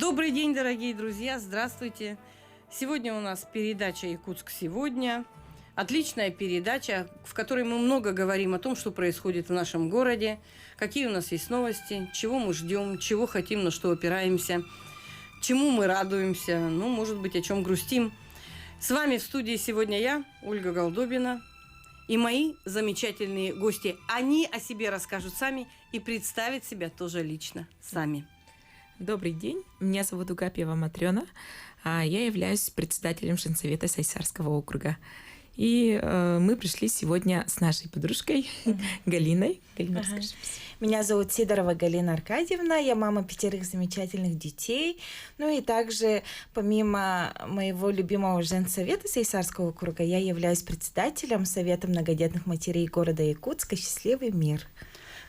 Добрый день, дорогие друзья, здравствуйте. Сегодня у нас передача «Якутск сегодня». Отличная передача, в которой мы много говорим о том, что происходит в нашем городе, какие у нас есть новости, чего мы ждем, чего хотим, на что опираемся, чему мы радуемся, может быть, о чем грустим. С вами в студии сегодня я, Ольга Голдобина, и мои замечательные гости. Они о себе расскажут сами и представят себя тоже лично сами. Добрый день, меня зовут Угапьева Матрена, я являюсь председателем Женсовета Сайсарского округа. И мы пришли сегодня с нашей подружкой Галиной. Галина, расскажи. Меня зовут Сидорова Галина Аркадьевна, я мама 5 замечательных детей. И также, помимо моего любимого Женсовета Сайсарского округа, я являюсь председателем Совета многодетных матерей города Якутска «Счастливый мир».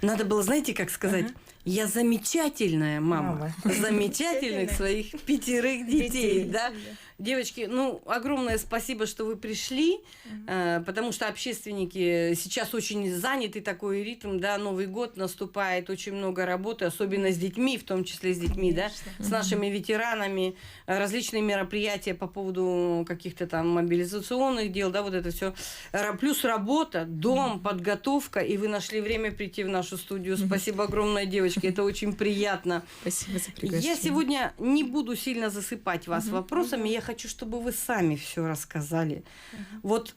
Надо было, знаете, как сказать? Я замечательная мама. Замечательных своих 5 детей, да? Девочки, огромное спасибо, что вы пришли, потому что общественники сейчас очень заняты, такой ритм, да, Новый год наступает, очень много работы, особенно с детьми, в том числе с детьми, да, с нашими ветеранами, различные мероприятия по поводу каких-то там мобилизационных дел, да, вот это все. Плюс работа, дом, подготовка, и вы нашли время прийти в нашу студию. Спасибо огромное, девочки, это очень приятно. Спасибо за приглашение. Я сегодня не буду сильно засыпать вас вопросами, я хочу, чтобы вы сами все рассказали. Вот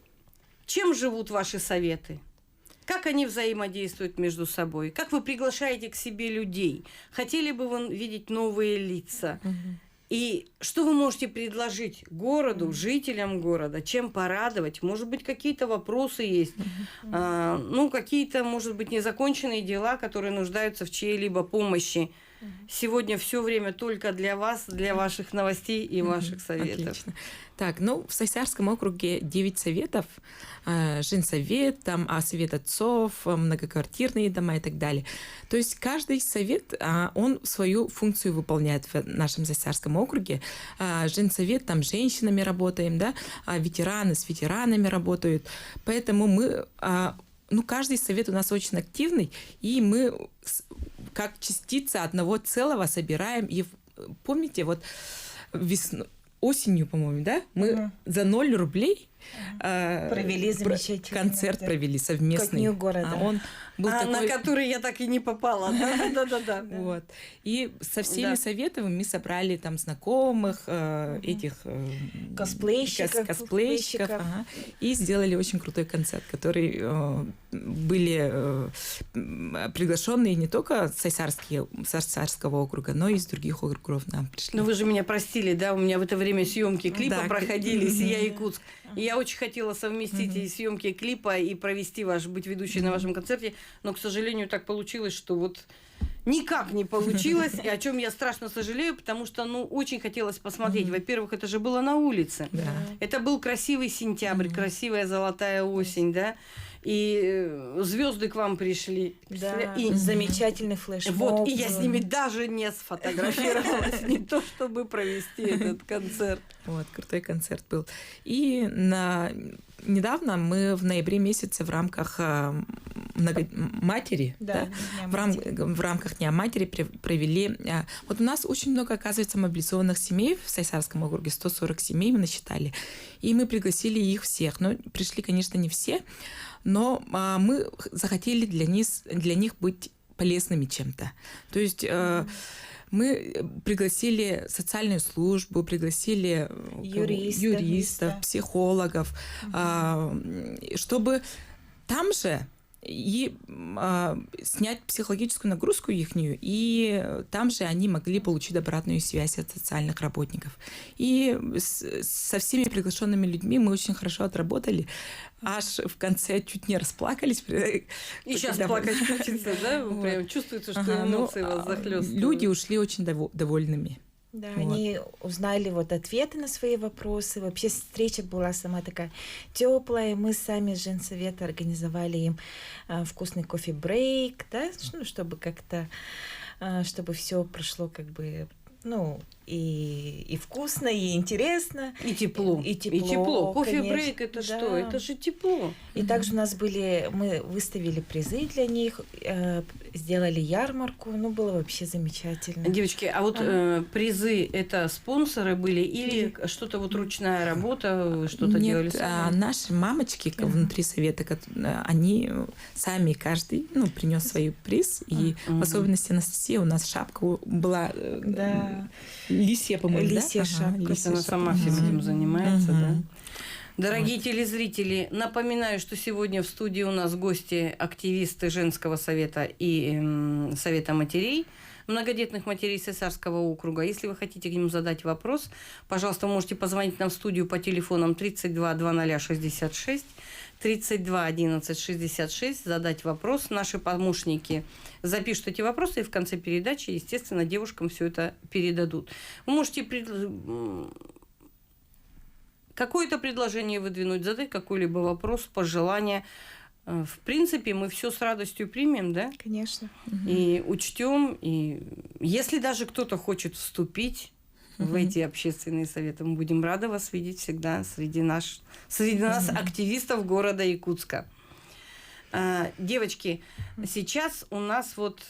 чем живут ваши советы? Как они взаимодействуют между собой? Как вы приглашаете к себе людей? Хотели бы вы видеть новые лица? И что вы можете предложить городу, жителям города? Чем порадовать? Может быть, какие-то вопросы есть? Какие-то, может быть, незаконченные дела, которые нуждаются в чьей-либо помощи. Сегодня все время только для вас, для ваших новостей и ваших советов. Отлично. Так, в Сайсарском округе 9 советов. Женсовет, совет отцов, многоквартирные дома и так далее. То есть каждый совет, он свою функцию выполняет в нашем Сайсарском округе. Женсовет, там с женщинами работаем, да, ветераны с ветеранами работают. Поэтому мы... каждый совет у нас очень активный, и мы как частица одного целого собираем. И помните, осенью, по-моему, да, мы за 0 рублей провели замечательный концерт провели совместный. Ко Дню города. Он был такой... на который я так и не попала. Да. Вот. И со всеми советами мы собрали там знакомых, этих косплейщиков и сделали очень крутой концерт, который были приглашенные не только с Сайсарского округа, но и из других округов нам пришли. Вы же меня простили, да? У меня в это время съемки клипа проходили «Сия Якутск». И я очень хотела совместить и съемки клипа, и быть ведущей на вашем концерте, но, к сожалению, так получилось, что никак не получилось, и о чем я страшно сожалею, потому что, очень хотелось посмотреть. Во-первых, это же было на улице. Да. Это был красивый сентябрь, красивая золотая осень, да, и звезды к вам пришли. Да, и замечательный флешмоб. И я с ними даже не сфотографировалась, не то чтобы провести этот концерт. Крутой концерт был. И недавно мы в ноябре месяце в рамках матери, в рамках Дня матери провели... у нас очень много, оказывается, мобилизованных семей в Сайсарском округе, 140 семей мы насчитали, и мы пригласили их всех. Пришли, конечно, не все, но мы захотели для них быть полезными чем-то. То есть... Мы пригласили социальную службу, пригласили юристов, психологов, чтобы там же и снять психологическую нагрузку ихнюю, и там же они могли получить обратную связь от социальных работников. И со всеми приглашенными людьми мы очень хорошо отработали, аж в конце чуть не расплакались. И сейчас плакать хочется, да? Прям чувствуется, что эмоции вас захлестывают. Люди ушли очень довольными. Да, они узнали ответы на свои вопросы. Вообще встреча была сама такая теплая. Мы сами с Женсовета организовали им вкусный кофе-брейк, да, чтобы как-то, чтобы все прошло ну, и вкусно, и интересно. И тепло. И тепло. Кофе-брейк это что? Это же тепло. И также у нас мы выставили призы для них, сделали ярмарку. Ну, было вообще замечательно. Девочки, а вот призы это спонсоры были или что-то вот ручная работа, что-то делали сами? Наши мамочки внутри совета, они сами каждый принес свой приз. И в особенности Анастасия, у нас шапка была лисья, по-моему, лисья шапка. Она сама всем этим занимается, да? Дорогие телезрители, напоминаю, что сегодня в студии у нас гости, активисты женского совета и совета матерей, многодетных матерей Сайсарского округа. Если вы хотите к ним задать вопрос, пожалуйста, можете позвонить нам в студию по телефонам 32 0066, 32 11 66, задать вопрос. Наши помощники запишут эти вопросы и в конце передачи, естественно, девушкам все это передадут. Вы можете какое-то предложение выдвинуть, задать какой-либо вопрос, пожелание. В принципе, мы все с радостью примем, да? Конечно. И учтем. И если даже кто-то хочет вступить в эти общественные советы, мы будем рады вас видеть всегда среди нас, активистов города Якутска. Девочки, сейчас у нас вот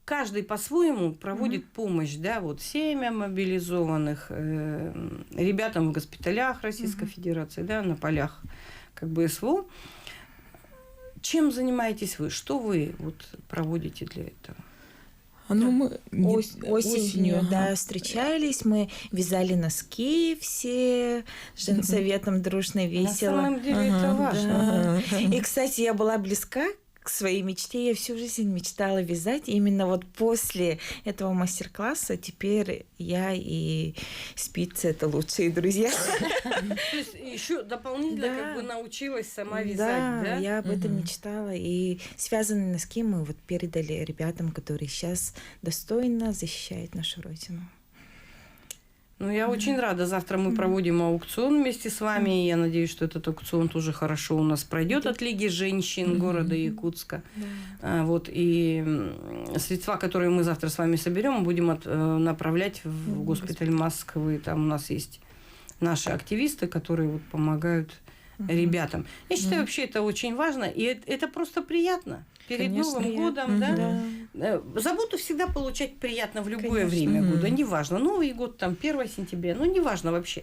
каждый по-своему проводит помощь, да, вот семьям мобилизованных, ребятам в госпиталях Российской Федерации, да, на полях как бы СВО. Чем занимаетесь вы? Что вы вот проводите для этого? Мы осенью, да, встречались, мы вязали носки все с женсоветом дружно, весело. На самом деле это важно. Да. И, кстати, я была близка к своей мечте. Я всю жизнь мечтала вязать. И именно вот после этого мастер-класса теперь я и спицы — это лучшие друзья. То есть еще дополнительно как бы научилась сама вязать, да? Я об этом мечтала. И связанные носки мы вот передали ребятам, которые сейчас достойно защищают нашу Родину. Ну, я очень рада. Завтра мы проводим аукцион вместе с вами. И я надеюсь, что этот аукцион тоже хорошо у нас пройдет от Лиги женщин города Якутска. Вот. И средства, которые мы завтра с вами соберем, будем направлять в госпиталь Москвы. Там у нас есть наши активисты, которые вот помогают ребятам. Я считаю, вообще это очень важно. И это просто приятно. Перед Новым годом, да? Заботу всегда получать приятно в любое время года. Неважно, Новый год, там, 1 сентября, неважно вообще.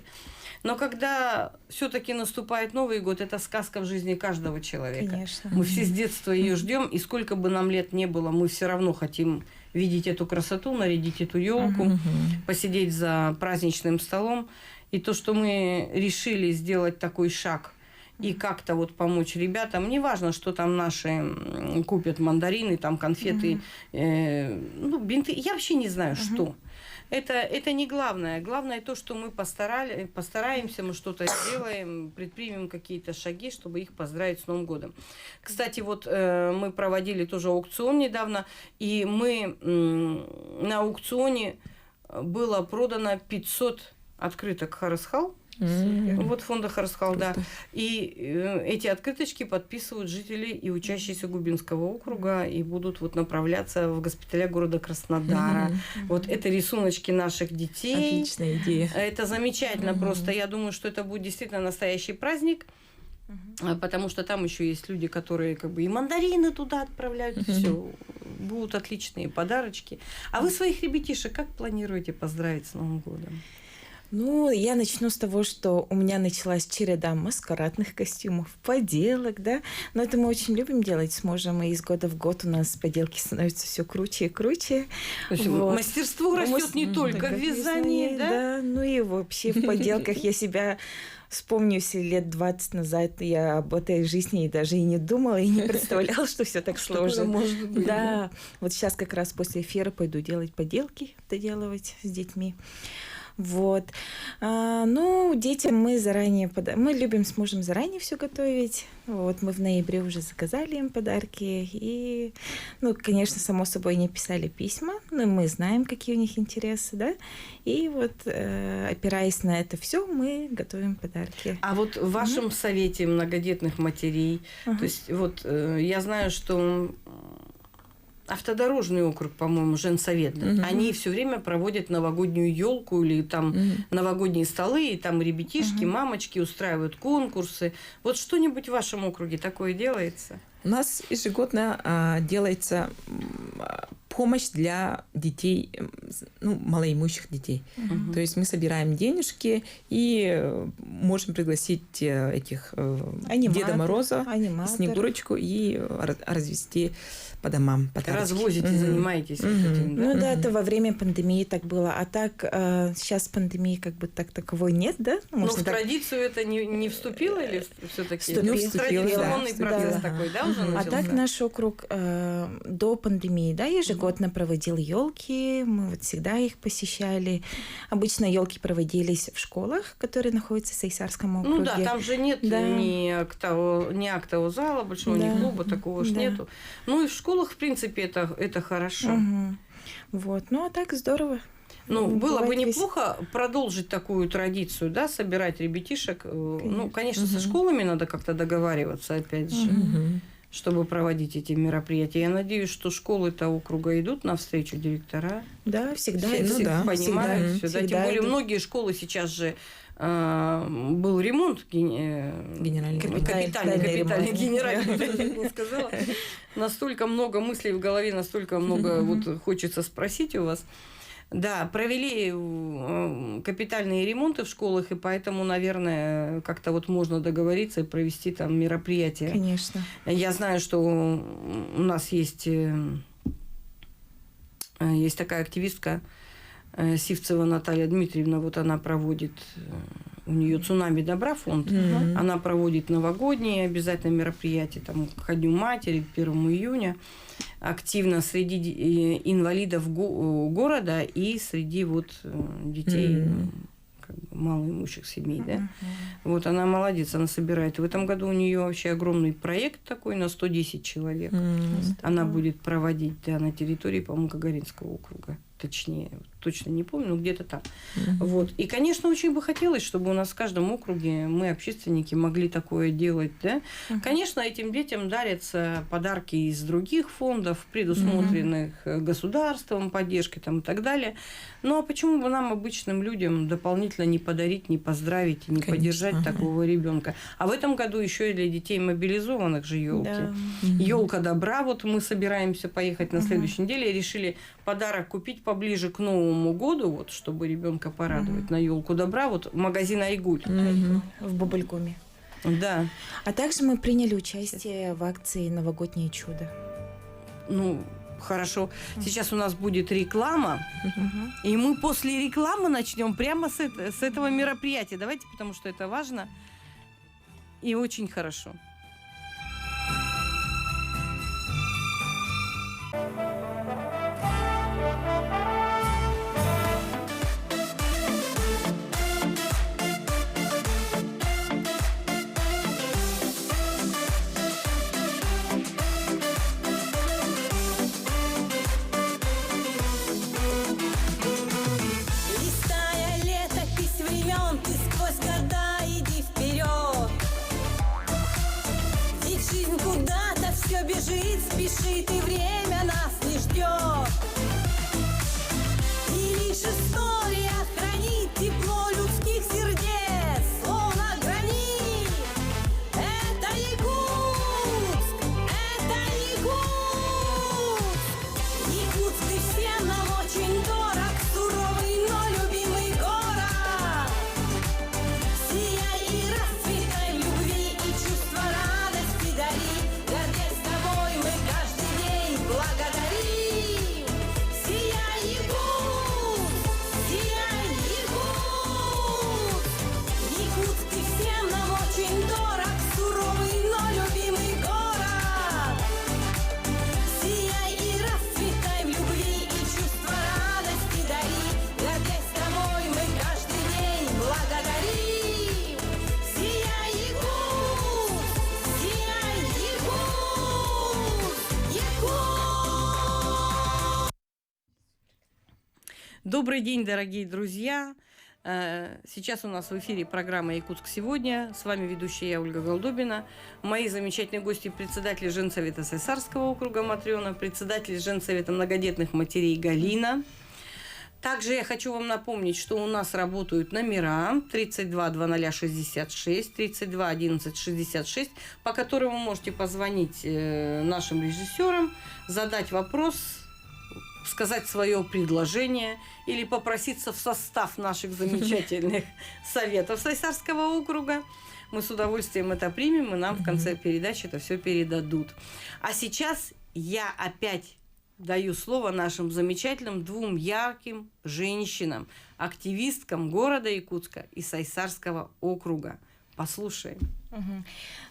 Но когда все-таки наступает Новый год, это сказка в жизни каждого человека. Конечно. Мы все с детства ее ждем, и сколько бы нам лет не было, мы все равно хотим видеть эту красоту, нарядить эту елку, посидеть за праздничным столом. И то, что мы решили сделать такой шаг и как-то вот помочь ребятам. Не важно, что там наши купят мандарины, там конфеты, бинты. Я вообще не знаю, что. Это не главное. Главное то, что мы постараемся, мы что-то сделаем, предпримем какие-то шаги, чтобы их поздравить с Новым годом. Кстати, вот мы проводили тоже аукцион недавно, и мы на аукционе было продано 500 открыток Харасхал. Вот фонда Харасхал, да. И эти открыточки подписывают жители и учащиеся Губинского округа и будут вот направляться в госпиталя города Краснодара. Вот это рисуночки наших детей. Отличная идея. Это замечательно просто. Я думаю, что это будет действительно настоящий праздник. Потому что там еще есть люди, которые как бы и мандарины туда отправляют. Все, будут отличные подарочки. А вы своих ребятишек как планируете поздравить с Новым годом? Ну, я начну с того, что у меня началась череда маскарадных костюмов, поделок, да. Но это мы очень любим делать с мужем, и из года в год у нас поделки становятся все круче и круче. То есть мастерство растет не только в вязании, да? Да, ну и вообще в поделках я себя вспомню, если лет 20 назад я об этой жизни даже и не думала, и не представляла, что все так сложно. Может быть. Да, вот сейчас как раз после эфира пойду делать поделки, доделывать с детьми. Вот. Детям мы заранее мы любим с мужем заранее все готовить. Вот мы в ноябре уже заказали им подарки. И, конечно, само собой, не писали письма, но мы знаем, какие у них интересы, да. И вот, опираясь на это все, мы готовим подарки. А вот в вашем совете многодетных матерей, то есть вот я знаю, что автодорожный округ, по-моему, женсовет. Да? Они все время проводят новогоднюю елку или там новогодние столы, и там ребятишки, мамочки устраивают конкурсы. Вот что-нибудь в вашем округе такое делается? У нас ежегодно делается помощь для детей, ну, малоимущих детей. То есть мы собираем денежки и можем пригласить этих Деда Мороза, Снегурочку и развести по домам подарочки. Развозите, занимаетесь. Вот этим, да? Ну да, это во время пандемии так было. А так, сейчас пандемии как бы таковой нет, да? Но Можно в традицию это не вступило или все-таки? Традиционный процесс такой, да, уже начался? А так наш округ до пандемии, да, ежегодно проводил елки, мы вот всегда их посещали. Обычно елки проводились в школах, которые находятся в Сейсарском округе. Ну да, там же нет ни актового зала, большого, ни клуба, такого ж нету. Ну и в школах, в принципе, это хорошо. Вот, ну а так здорово. Ну, было бы неплохо продолжить такую традицию, да, собирать ребятишек. Конечно. Ну, конечно, со школами надо как-то договариваться, опять же, чтобы проводить эти мероприятия. Я надеюсь, что школы-то округа идут навстречу, директора. Да, всегда понимают все. Да, тем более многие школы сейчас же был ремонт капитальный, генеральный, не сказала. Настолько много мыслей в голове, настолько много вот хочется спросить у вас. Да, провели капитальные ремонты в школах, и поэтому, наверное, как-то вот можно договориться и провести там мероприятия. Конечно. Я знаю, что у нас есть такая активистка Сивцева Наталья Дмитриевна, вот она проводит, у нее «Цунами добра» фонд, она проводит новогодние обязательно мероприятия, там, ко Дню матери, к 1 июня, активно среди инвалидов города и среди вот детей как бы малоимущих семей, да. Вот она молодец, она собирает. В этом году у нее вообще огромный проект такой на 110 человек. Она будет проводить, да, на территории, по-моему, Гагаринского округа. Точнее, точно не помню, но где-то там. Вот. И, конечно, очень бы хотелось, чтобы у нас в каждом округе мы, общественники, могли такое делать. Да? Конечно, этим детям дарятся подарки из других фондов, предусмотренных государством, поддержкой там, и так далее. Ну, а почему бы нам, обычным людям, дополнительно не подарить, не поздравить, не поддержать такого ребенка? А в этом году еще и для детей мобилизованных же елки. Елка добра, вот мы собираемся поехать на следующей неделе, решили подарок купить поближе к Новому году, вот, чтобы ребенка порадовать на елку добра, вот магазин Айгуль. В Бабыльгуме. Да. А также мы приняли участие в акции «Новогоднее чудо». Ну, хорошо. Сейчас у нас будет реклама, и мы после рекламы начнем прямо с этого мероприятия. Давайте, потому что это важно и очень хорошо. Бежит, спешит, и время нас не ждет. И лишь история хранит тепло людских сердец, словно гранит. Это Якутск, это Якутск. Якутск, ты всем нам очень дорог, суровый, но любимый город. Сияй и расцветай в любви, и чувство радости дари. Гордясь тобой, мы каждый день благодарим. Сияй, Якутск, сияй, Якутск. Якутск, ты всем нам очень дорог, суровый, но любимый город. Сияй и расцветай в любви, и чувство радости дари. Гордясь тобой, мы каждый день благодарим. Сияй, Якутск, сияй, Якутск, Якутск. Добрый день, дорогие друзья. Сейчас у нас в эфире программа «Якутск сегодня». С вами ведущая я, Ольга Голдобина. Мои замечательные гости – председатель Женсовета Сайсарского округа Матрёна, председатель Женсовета многодетных матерей Галина. Также я хочу вам напомнить, что у нас работают номера 32 0066, 32 11 66, по которым вы можете позвонить нашим режиссерам, задать вопрос, сказать свое предложение или попроситься в состав наших замечательных советов Сайсарского округа. Мы с удовольствием это примем, и нам в конце передачи это все передадут. А сейчас я опять даю слово нашим замечательным двум ярким женщинам, активисткам города Якутска и Сайсарского округа. Послушаем.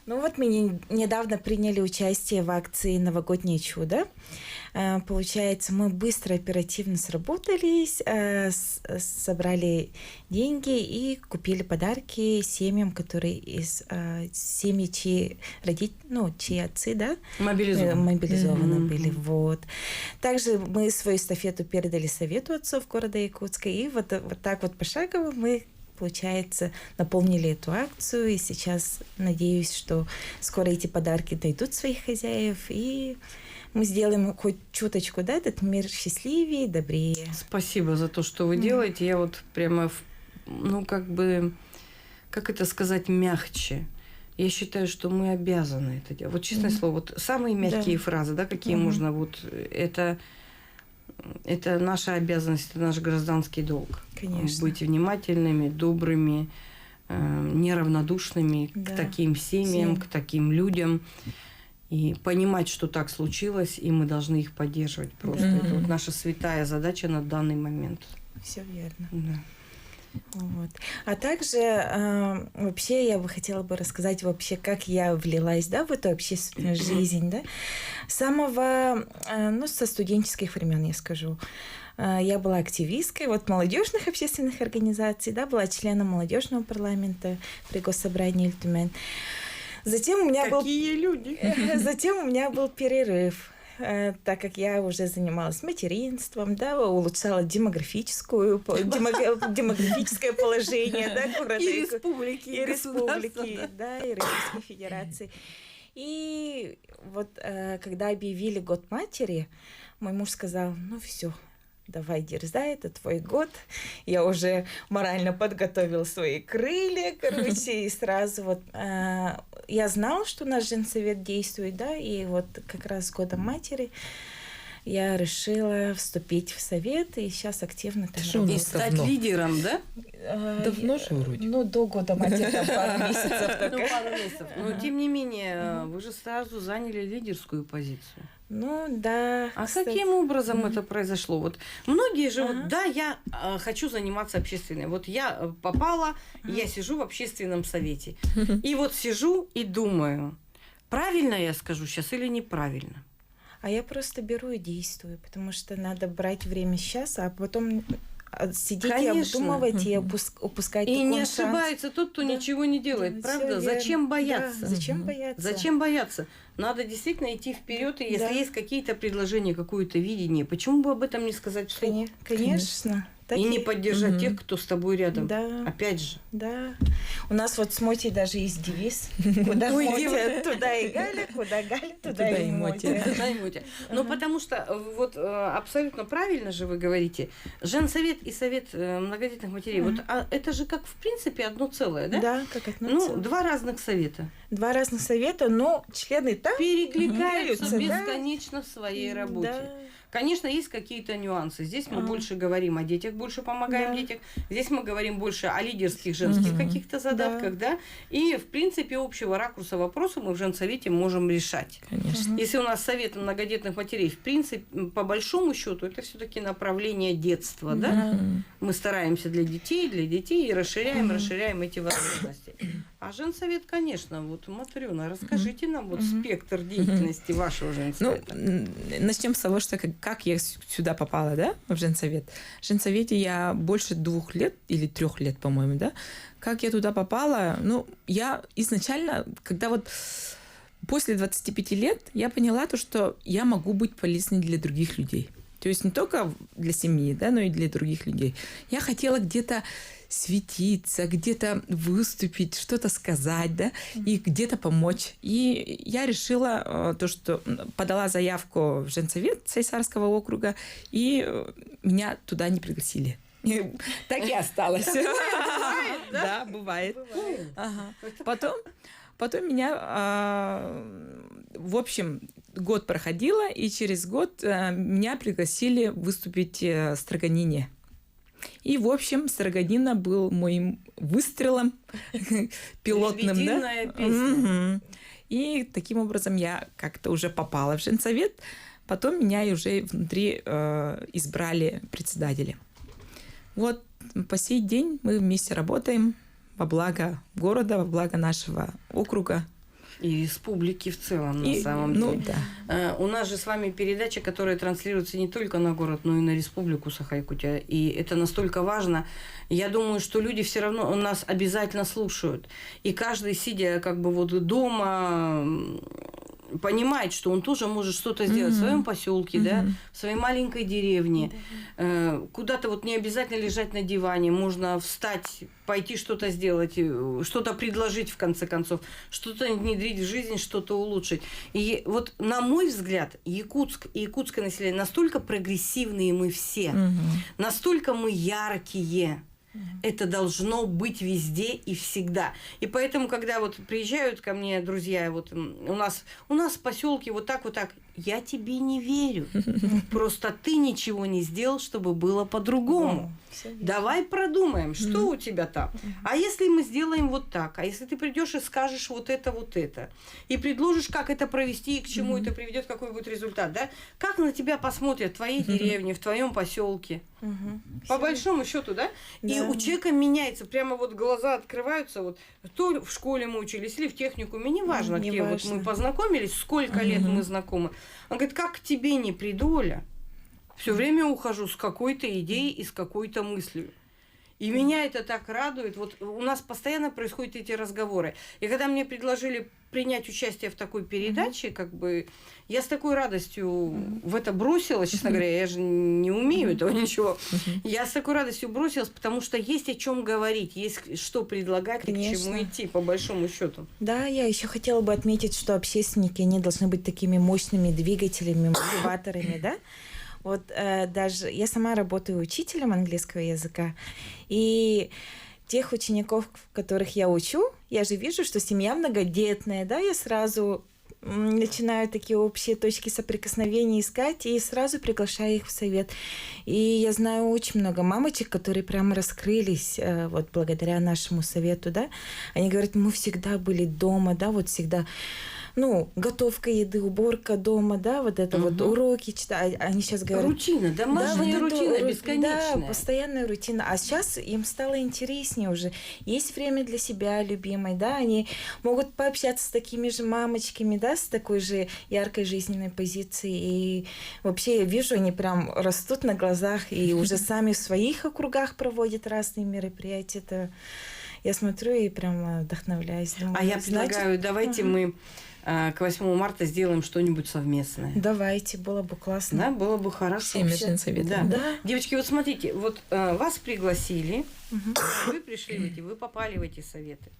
Ну вот мы недавно приняли участие в акции «Новогоднее чудо». Получается, мы быстро, оперативно сработались, собрали деньги и купили подарки семьям, которые из семьи, чьи отцы, да? Мобилизованы были. Вот. Также мы свою эстафету передали Совету отцов города Якутска, и вот так вот пошагово мы, получается, наполнили эту акцию, и сейчас надеюсь, что скоро эти подарки дойдут своих хозяев, и мы сделаем хоть чуточку, да, этот мир счастливее, добрее. Спасибо за то, что вы делаете. Я вот прямо, как это сказать, мягче. Я считаю, что мы обязаны это делать. Вот честное слово, вот самые мягкие фразы, да, какие можно, вот это наша обязанность, это наш гражданский долг. Конечно. Быть внимательными, добрыми, неравнодушными к таким семьям, к таким людям. И понимать, что так случилось, и мы должны их поддерживать просто. Это вот наша святая задача на данный момент. Все верно. Да. Вот. А также вообще я бы хотела рассказать вообще, как я влилась, да, в эту общественную жизнь, да, со студенческих времен, я скажу. Я была активисткой молодежных общественных организаций, да, была членом молодежного парламента при Госсобрании Ильтумен. Затем у меня Затем у меня был перерыв, так как я уже занималась материнством, да, улучшала демографическое положение, да, города и республики, и Российской Федерации. И вот когда объявили год матери, мой муж сказал: ну все, давай, дерзай, это твой год. Я уже морально подготовила свои крылья, и сразу я знала, что наш женсовет действует, да, и вот как раз с годом матери я решила вступить в совет, и сейчас активно там работаю. И стать лидером, да? Давно же вроде. До года матери, там пару месяцев только. Пару месяцев. Но тем не менее, вы же сразу заняли лидерскую позицию. Ну, да. А каким образом это произошло? Вот многие же, я хочу заниматься общественной. Вот я попала, я сижу в общественном совете. И вот сижу и думаю, правильно я скажу сейчас или неправильно? А я просто беру и действую, потому что надо брать время сейчас, а потом сидеть и обдумывать, и упускать и такой не шанс. ошибается тот, кто ничего не делает, правда? Зачем бояться? Да, зачем бояться? Зачем бояться? Надо действительно идти вперед, и если есть какие-то предложения, какое-то видение, почему бы об этом не сказать вслух? Конечно. И не поддержать тех, кто с тобой рядом. Да. Опять же. Да. У нас с Мотей даже есть девиз. Куда Мотя, туда и Галя, куда Галя, туда и Мотя. Ну, потому что абсолютно правильно же вы говорите. Женсовет и совет многодетных матерей, это же как в принципе одно целое, да? Да, как одно целое. Два разных совета. Два разных совета, но члены там перекликаются бесконечно в своей работе. Да. Конечно, есть какие-то нюансы. Здесь мы больше говорим о детях, больше помогаем детям. Здесь мы говорим больше о лидерских женских каких-то задатках, да. И, в принципе, общего ракурса вопроса мы в женсовете можем решать. Конечно. Если у нас совет многодетных матерей, в принципе, по большому счету, это все-таки направление детства, да. Мы стараемся для детей и расширяем эти возможности. А женсовет, конечно, Матрёна, расскажите нам спектр деятельности вашего женсовета. Начнем с того, что как я сюда попала, да, в женсовет. В женсовете я больше 2 лет или 3 лет, по-моему, да. Как я туда попала? Я изначально, когда после 25 лет, я поняла то, что я могу быть полезной для других людей. То есть не только для семьи, да, но и для других людей. Я хотела где-то светиться, где-то выступить, что-то сказать, да, и где-то помочь. И я решила то, что подала заявку в женсовет Сайсарского округа, и меня туда не пригласили. Так и осталось. Да, бывает. Потом меня, в общем, год проходило, и через год меня пригласили выступить в Строганине. И, в общем, Строганина был моим выстрелом пилотным. Лебединая песня. И таким образом я как-то уже попала в женсовет. Потом меня уже внутри избрали председатели. Вот по сей день мы вместе работаем во благо города, во благо нашего округа. И республики в целом, на самом деле. Да. У нас же с вами передача, которая транслируется не только на город, но и на республику Саха-Якутия. И это настолько важно. Я думаю, что люди все равно нас обязательно слушают. И каждый, сидя как бы вот дома, понимает, что он тоже может что-то сделать в своем поселке, да, в своей маленькой деревне. Куда-то вот не обязательно лежать на диване, можно встать, пойти что-то сделать, что-то предложить в конце концов, что-то внедрить в жизнь, что-то улучшить. И вот, на мой взгляд, Якутск и якутское население настолько прогрессивные мы все, настолько мы яркие. Это должно быть везде и всегда. И поэтому, когда вот приезжают ко мне друзья, вот у нас в поселке вот так, я тебе не верю. Просто ты ничего не сделал, чтобы было по-другому. Давай продумаем, что у тебя там. А если мы сделаем вот так? А если ты придешь и скажешь вот это, и предложишь, как это провести, и к чему это приведет, какой будет результат, да? Как на тебя посмотрят в твоей деревне, в твоем поселке? По большому счету, да? И у человека меняется, прямо вот глаза открываются, вот то в школе мы учились, или в техникуме, неважно, где вот мы познакомились, сколько лет мы знакомы. Он говорит, как к тебе не приду, Оля? Все время ухожу с какой-то идеей и с какой-то мыслью. И меня это так радует. Вот у нас постоянно происходят эти разговоры. И когда мне предложили принять участие в такой передаче, как бы я с такой радостью в это бросилась, честно говоря, я же не умею этого ничего. Я с такой радостью бросилась, потому что есть о чем говорить, есть что предлагать, Конечно. и к чему идти, по большому счету. Да, я еще хотела бы отметить, что общественники, они должны быть такими мощными двигателями, мотиваторами, да? Вот даже я сама работаю учителем английского языка, и тех учеников, которых я учу, я же вижу, что семья многодетная, да, я сразу начинаю такие общие точки соприкосновения искать и сразу приглашаю их в совет. И я знаю очень много мамочек, которые прямо раскрылись вот благодаря нашему совету, да. Они говорят, мы всегда были дома, да, вот всегда... готовка еды, уборка дома, да, вот это вот уроки читать. Они сейчас говорят... Рутина, домашняя рутина, бесконечная. Да, постоянная рутина. А сейчас им стало интереснее уже. Есть время для себя любимой, да, они могут пообщаться с такими же мамочками, да, с такой же яркой жизненной позицией. И вообще я вижу, они прям растут на глазах и уже сами в своих округах проводят разные мероприятия. Это я смотрю и прям вдохновляюсь. Думаю, а я предлагаю, давайте мы к 8 марта сделаем что-нибудь совместное. Давайте, было бы классно. Да, было бы хорошо. Всеми женсоветами. Да. Девочки, вот смотрите, вот вас пригласили, вы пришли вы попали в эти советы.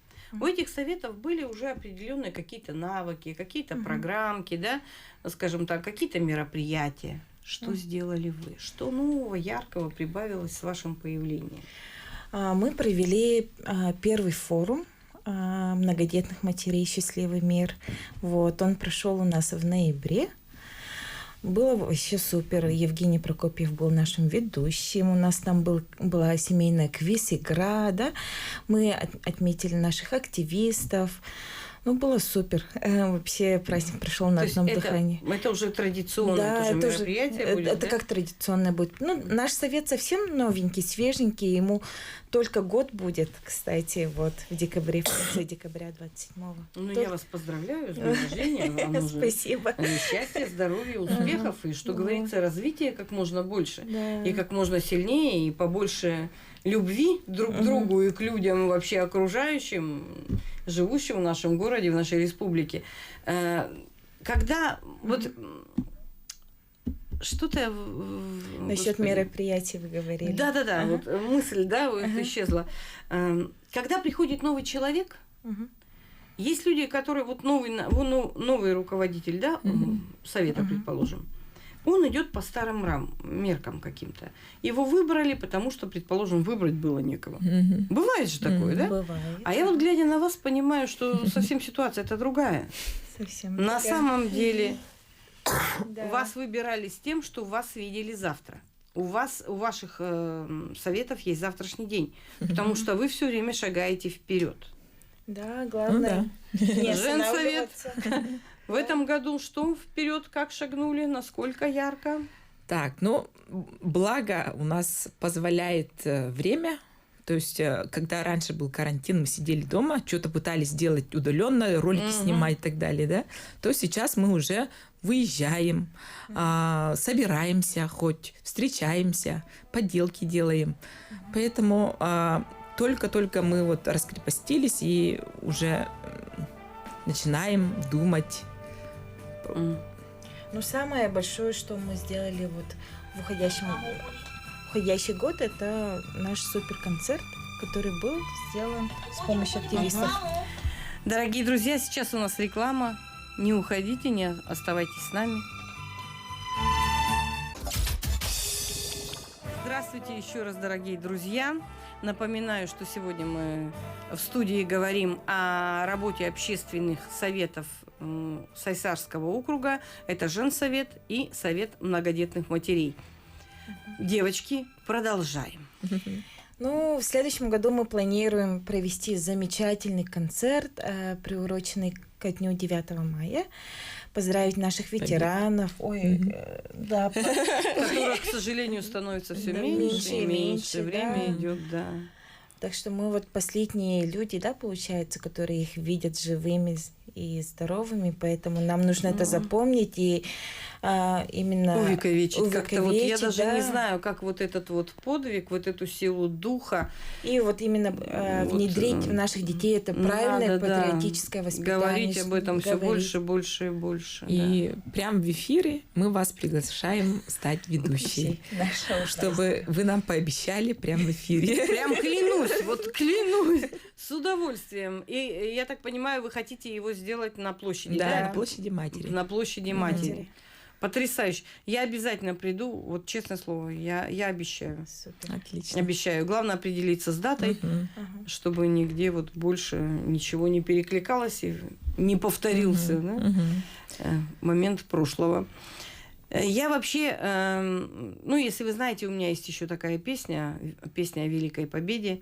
У этих советов были уже определенные какие-то навыки, какие-то программки, да, скажем так, какие-то мероприятия. Что сделали вы? Что нового, яркого прибавилось с вашим появлением? Мы провели первый форум многодетных матерей «Счастливый мир». Вот, он прошел у нас в ноябре. Было вообще супер. Евгений Прокопьев был нашим ведущим. У нас там была семейная квиз-игра. Да? Мы отметили наших активистов. Было супер. Вообще праздник прошел на одном дыхании. Это уже традиционное тоже мероприятие будет? Это как традиционное будет. Наш совет совсем новенький, свеженький. Ему только год будет, кстати, вот в декабре, в конце декабря 27-го. Я вас поздравляю с днем рождения. Вам нужно спасибо. Счастья, здоровья, успехов и, что говорится, развития как можно больше. И как можно сильнее, и побольше любви друг к другу и к людям вообще окружающим, живущим в нашем городе, в нашей республике. Когда вот что-то я... Насчет мероприятий вы говорили. Да-да-да, вот мысль, да, вот исчезла. Когда приходит новый человек, есть люди, которые вот новый руководитель, да, совета, предположим, он идет по старым меркам каким-то. Его выбрали, потому что, предположим, выбрать было некого. Бывает же такое, да? Бывает. А я вот, глядя на вас, понимаю, что совсем ситуация-то другая. Совсем На другая. самом деле Да. вас выбирали с тем, что вас видели завтра. У ваших советов есть завтрашний день, потому что вы все время шагаете вперед. Да, главное не Женсовет. останавливаться. В этом году что вперед, как шагнули, насколько ярко? Так, ну, благо у нас позволяет время. То есть, когда раньше был карантин, мы сидели дома, что-то пытались делать удаленно, ролики снимать и так далее, да, то сейчас мы уже выезжаем, собираемся хоть, встречаемся, поделки делаем. Поэтому только-только мы вот раскрепостились и уже начинаем думать. Ну, самое большое, что мы сделали вот в уходящий год, это наш суперконцерт, который был сделан с помощью активистов. Дорогие друзья, сейчас у нас реклама. Не уходите, не оставайтесь с нами. Здравствуйте еще раз, дорогие друзья. Напоминаю, что сегодня мы в студии говорим о работе общественных советов Сайсарского округа. Это Женсовет и Совет многодетных матерей. Девочки, продолжаем. Ну, в следующем году мы планируем провести замечательный концерт, приуроченный ко дню 9 мая. Поздравить наших ветеранов. Да, Которых, к сожалению, становится все Да, меньше и меньше. да. Время идет, да. Так что мы вот последние люди, да, получается, которые их видят живыми и здоровыми, поэтому нам нужно это запомнить и именно Увековечить. Как-то вот я даже да. не знаю, как вот этот вот подвиг, вот эту силу духа. И вот именно внедрить в наших детей это правильное надо, да, патриотическое воспитание. Говорить об этом все говорить. больше, больше и больше. И прям в эфире мы вас приглашаем стать ведущей, Нашего чтобы вы нам пообещали прям в эфире. Прям клянусь, вот клянусь, с удовольствием. И я так понимаю, вы хотите его сделать на площади, Да, да? на площади матери. На площади матери. Потрясающе. Я обязательно приду, вот честное слово, я обещаю. Супер. Отлично. Обещаю. Главное определиться с датой, чтобы нигде вот больше ничего не перекликалось и не повторился да, момент прошлого. Я вообще, ну, если вы знаете, у меня есть еще такая песня о Великой Победе.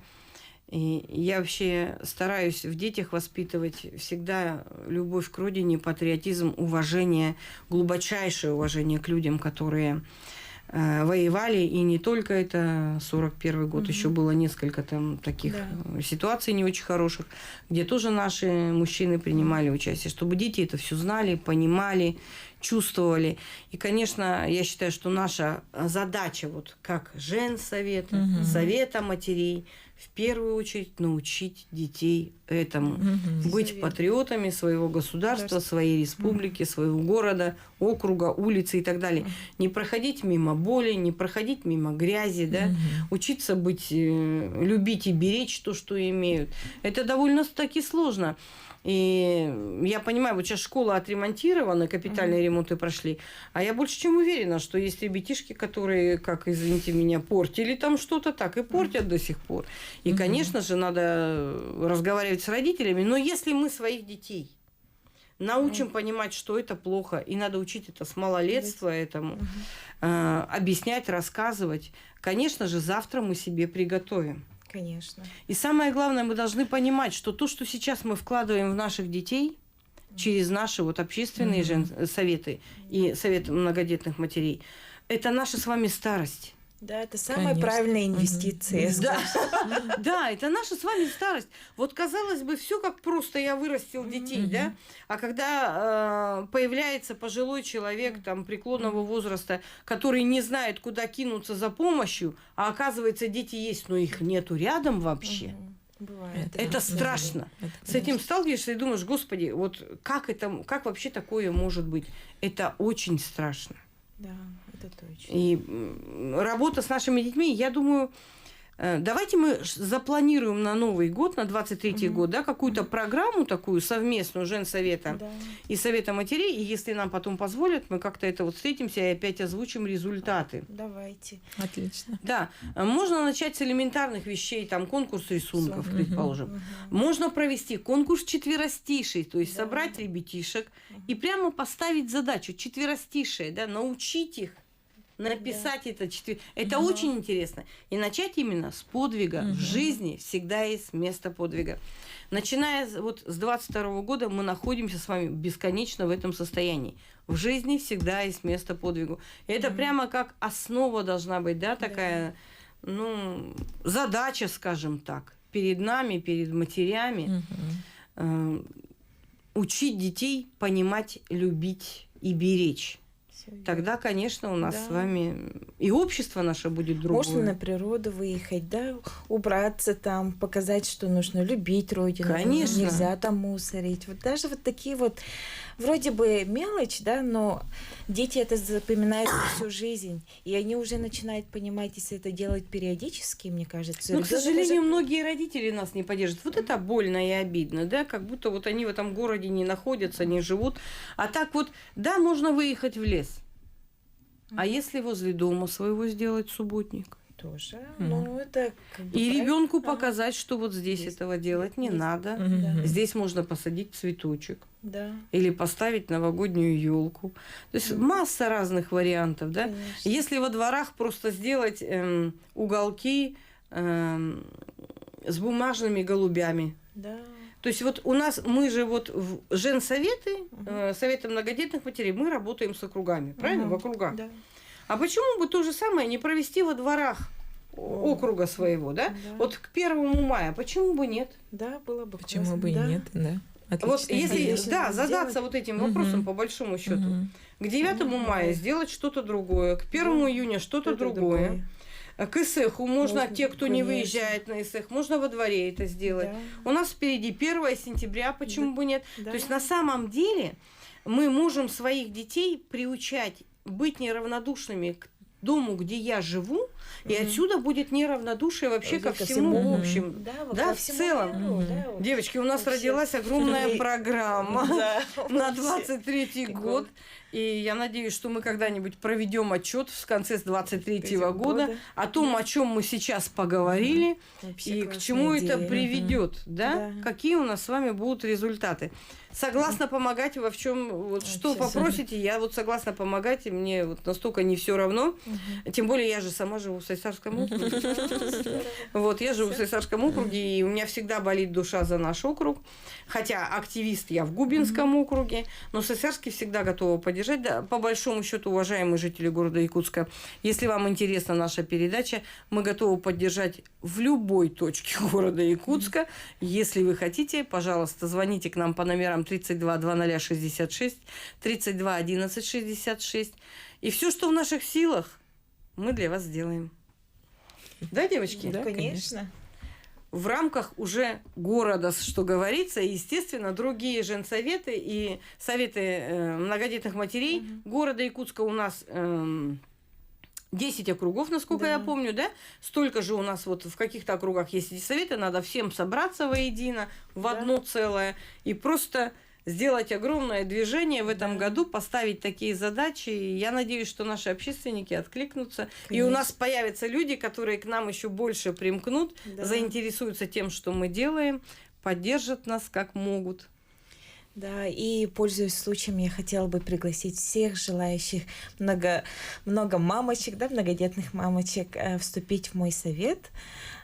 И я вообще стараюсь в детях воспитывать всегда любовь к родине, патриотизм, уважение, глубочайшее уважение к людям, которые воевали. И не только это 41 год, еще было несколько там таких ситуаций не очень хороших, где тоже наши мужчины принимали участие, чтобы дети это все знали, понимали, чувствовали. И, конечно, я считаю, что наша задача, вот как Женсовета, Совета матерей, в первую очередь научить детей этому. Быть патриотами своего государства, своей республики, своего города, округа, улицы и так далее. Не проходить мимо боли, не проходить мимо грязи, да? Учиться быть, любить и беречь то, что имеют. Это довольно-таки сложно. И я понимаю, вот сейчас школа отремонтирована, капитальные ремонты прошли, а я больше чем уверена, что есть ребятишки, которые, как, извините меня, портили там что-то, так и портят до сих пор. И, конечно же, надо разговаривать с родителями, но если мы своих детей научим понимать, что это плохо, и надо учить это с малолетства этому, объяснять, рассказывать, конечно же, завтра мы себе приготовим. Конечно. И самое главное, мы должны понимать, что то, что сейчас мы вкладываем в наших детей через наши вот общественные советы и совет многодетных матерей, это наша с вами старость. Да, это самая правильная инвестиция. Да, это наша с вами старость. Вот, казалось бы, все как просто я вырастил детей, да? А когда появляется пожилой человек там преклонного возраста, который не знает, куда кинуться за помощью, а оказывается, дети есть, но их нету рядом вообще. Бывает. Это страшно. С этим сталкиваешься и думаешь, господи, вот как вообще такое может быть? Это очень страшно. Да, Это точно. И работа с нашими детьми, я думаю, давайте мы запланируем на Новый год, на 23-й год, да, какую-то программу такую совместную женсовета и совета матерей, и если нам потом позволят, мы как-то это вот встретимся и опять озвучим результаты. Давайте. Отлично. Да, можно начать с элементарных вещей, там конкурс рисунков, предположим. Можно провести конкурс четверостишей, то есть собрать ребятишек и прямо поставить задачу четверостишие, да, научить их написать это. Это очень интересно. И начать именно с подвига. В жизни всегда есть место подвига. Начиная вот с 22 года мы находимся с вами бесконечно в этом состоянии. В жизни всегда есть место подвигу. И это прямо как основа должна быть, да, такая, ну, задача, скажем так, перед нами, перед матерями. Учить детей понимать, любить и беречь. Тогда, конечно, у нас с вами и общество наше будет другое. Можно на природу выехать, да, убраться там, показать, что нужно любить родину. Конечно. Нельзя там мусорить. Вот даже вот такие вот, вроде бы мелочь, да, но дети это запоминают всю жизнь. И они уже начинают понимать, если это делать периодически, мне кажется. Но, к сожалению, многие родители нас не поддержат. Вот это больно и обидно, да, как будто вот они в этом городе не находятся, не живут. А так вот, да, можно выехать в лес. А если возле дома своего сделать субботник? Тоже. Ну, это как бы и ребенку показать, что вот здесь этого делать не надо. Здесь можно посадить цветочек. Да. Или поставить новогоднюю елку. То есть масса разных вариантов, да? Конечно. Если во дворах просто сделать уголки с бумажными голубями. Да. То есть вот у нас, мы же вот в женсоветы, советы многодетных матерей, мы работаем с округами, правильно? В округах. Да. А почему бы то же самое не провести во дворах округа своего, да? Вот к 1 мая, почему бы нет? Да, было бы Почему классно. бы и нет, да. Отличная Вот если, идея. да, задаться вот этим вопросом по большому счету. К 9 мая сделать что-то другое, к 1 июня что-то другое. К ИСЭХу можно, те, кто не выезжает на ИСЭХ, можно во дворе это сделать. Да. У нас впереди 1 сентября, почему бы нет? Да. То есть на самом деле мы можем своих детей приучать быть неравнодушными к дому, где я живу, и отсюда будет неравнодушие вообще ко всему в общем. Да, в целом. Миру, да, вот. Девочки, у нас Вообще. родилась огромная программа Да, на вообще. 23-й год. И я надеюсь, что мы когда-нибудь проведем отчет в конце 23-го года о том, о чем мы сейчас поговорили, Вообще и к классная чему это идея. приведет, да? Да. Какие у нас с вами будут результаты. Согласна помогать во чем, вот что попросите, я вот согласна помогать, и мне вот настолько не все равно. Тем более я же сама живу в Сайсарском округе. Вот, я живу в Сайсарском округе, и у меня всегда болит душа за наш округ. Хотя активист я в Губинском округе, но Сайсарский всегда готова поддержать. Да, по большому счету, уважаемые жители города Якутска, если вам интересна наша передача, мы готовы поддержать в любой точке города Якутска. Если вы хотите, пожалуйста, звоните к нам по номерам 32 2066, 32 11 66. И все, что в наших силах, мы для вас сделаем. Да, девочки? Да, Конечно. В рамках уже города, что говорится, и, естественно, другие женсоветы и советы многодетных матерей города Якутска у нас 10 округов, насколько я помню, да? Столько же у нас вот в каких-то округах есть эти советы, надо всем собраться воедино, в одно целое, и просто сделать огромное движение в этом году, поставить такие задачи. И я надеюсь, что наши общественники откликнутся. Конечно. И у нас появятся люди, которые к нам еще больше примкнут, заинтересуются тем, что мы делаем, поддержат нас как могут. Да, и, пользуясь случаем, я хотела бы пригласить всех желающих, много мамочек, да, многодетных мамочек, вступить в мой совет.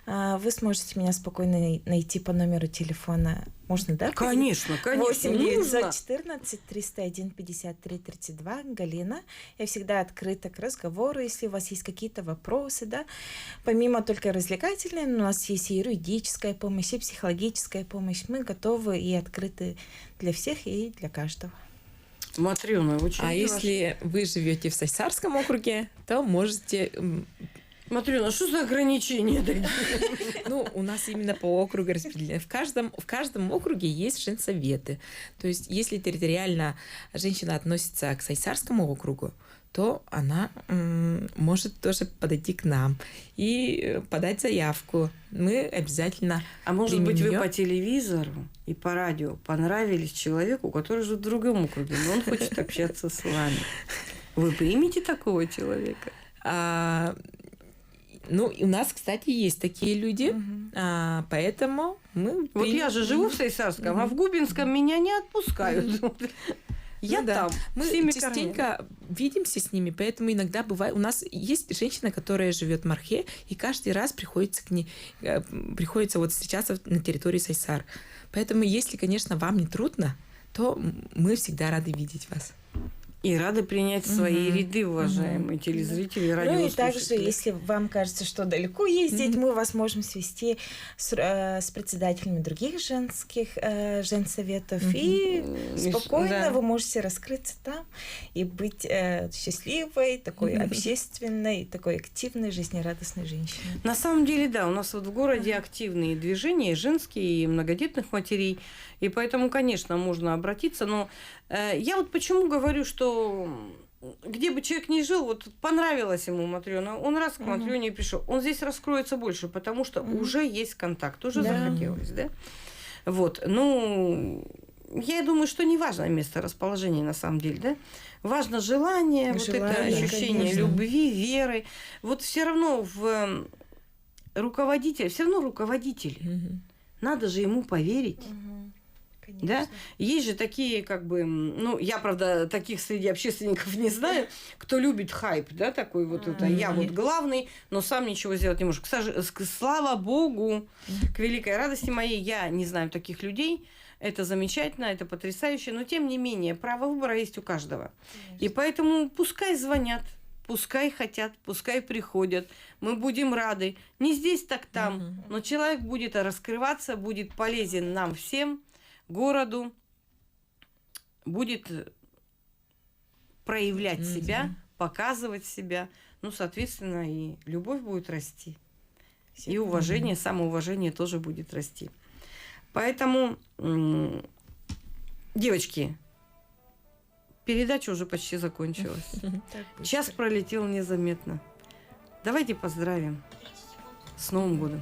Вы сможете меня спокойно найти по номеру телефона. Можно, да? Конечно, конечно. 8-914 301 53 32. Галина. Я всегда открыта к разговору, если у вас есть какие-то вопросы, да. Помимо только развлекательной, у нас есть и юридическая помощь, и психологическая помощь. Мы готовы и открыты для всех и для каждого. Матрёна, очень если вы живете в Сайсарском округе, то можете... Матрёна, что за ограничения такие? Ну, у нас именно по округу распределено. В каждом округе есть женсоветы. То есть, если территориально женщина относится к Сайсарскому округу, то она может тоже подойти к нам и подать заявку. Мы обязательно А может примем быть, вы её. по телевизору и по радио понравились человеку, который живет в другом округе, но он хочет общаться с вами. Вы примете такого человека? Ну, у нас, кстати, есть такие люди, поэтому мы... Вот я же живу в Сайсарском, а в Губинском меня не отпускают. Я Ну да. там. Мы всеми частенько видимся с ними, поэтому иногда бывает... У нас есть женщина, которая живет в Мархе, и каждый раз приходится к ней... Приходится вот встречаться на территории Сайсар. Поэтому, если, конечно, вам не трудно, то мы всегда рады видеть вас. И рады принять в свои ряды, уважаемые телезрители и Ну и радиослушатели. также, если вам кажется, что далеко ездить, мы вас можем свести с председателями других женских женсоветов. И спокойно Да. вы можете раскрыться там и быть счастливой, такой общественной, такой активной, жизнерадостной женщиной. На самом деле, да, у нас вот в городе активные движения, и женские, и многодетных матерей. И поэтому, конечно, можно обратиться. Но я вот почему говорю, что где бы человек ни жил, вот понравилась ему Матрёна, он раз к Матрёне пришел, он здесь раскроется больше, потому что уже есть контакт, уже захотелось, да? Вот, ну, я думаю, что не важно место расположения на самом деле, да? Важно желание, вот это ощущение конечно. любви, веры. Вот все равно руководитель. Надо же ему поверить. Да? Есть же такие, как бы, ну, я, правда, таких среди общественников не знаю, кто любит хайп, да, такой вот это, я вот главный, но сам ничего сделать не может. Слава Богу, к великой радости моей, я не знаю таких людей, это замечательно, это потрясающе, но тем не менее, право выбора есть у каждого. И поэтому пускай звонят, пускай хотят, пускай приходят, мы будем рады. Не здесь, так там, но человек будет раскрываться, будет полезен нам всем, городу, будет проявлять себя, показывать себя, ну, соответственно, и любовь будет расти, и уважение, самоуважение тоже будет расти. Поэтому, девочки, передача уже почти закончилась. Час пролетел незаметно. Давайте поздравим с Новым годом.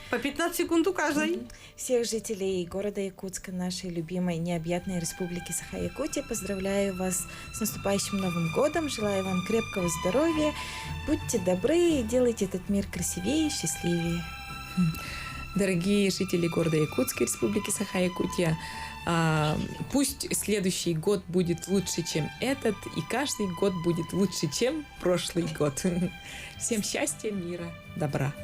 По 15 секунд у каждой. Всех жителей города Якутска, нашей любимой необъятной республики Саха-Якутия, поздравляю вас с наступающим Новым годом, желаю вам крепкого здоровья, будьте добры и делайте этот мир красивее и счастливее. Дорогие жители города Якутска, республики Саха-Якутия, пусть следующий год будет лучше, чем этот, и каждый год будет лучше, чем прошлый год. Всем счастья, мира, добра.